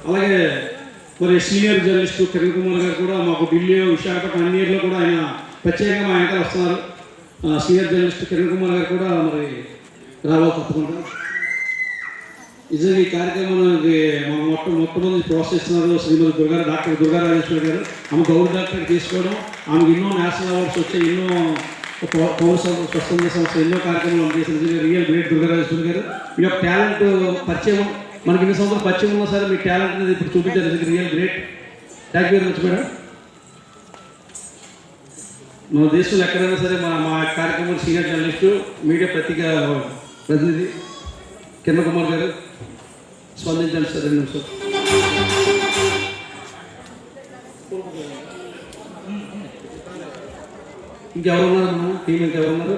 అలాగే మరి senior journalist Kiran Kumar గారు కూడా మాకు ఢిల్లీ విశాఖపట్నం అన్ని ఇయర్లో కూడా ఆయన ప్రత్యేకంగా మా వెనకాల వస్తున్నారు. సీనియర్ జర్నలిస్ట్ కిరణ్ కుమార్ గారు కూడా మరి రావాలి తప్పకుండా. నిజంగా ఈ కార్యక్రమానికి మొట్టమొదటి ప్రోత్సహిస్తున్నారు శ్రీమతి డాక్టర్ దుర్గా రాజేశ్వరి గారు. ఆమె గౌరవ డాక్టర్ తీసుకోవడం, ఆమెకు ఎన్నో నేషనల్ అవార్డ్స్ వచ్చాయి, ఎన్నో పౌర స్వచ్ఛంద సంస్థ ఎన్నో కార్యక్రమాలు చేసిన రియల్ గ్రేట్ దుర్గా రాజేశ్వరి గారు. మీ యొక్క టాలెంట్ పరిచయం మనకి ఇన్ని సంవత్సరాలు పరిచయం ఉన్నా సరే మీ టాలెంట్ అనేది ఇప్పుడు చూపించారు. Real great. Thank you very much madam. మన దేశంలో ఎక్కడైనా సరే మా కార్యక్రమం సీనియర్ జర్నలిస్టు మీడియా పత్రిక ప్రతినిధి కిరణ్ కుమార్ గారు స్పందించండి సార్. 2 నిమిషాలు. ఇంకెవరున్నారు మన టీం? ఇంకెవరున్నారు?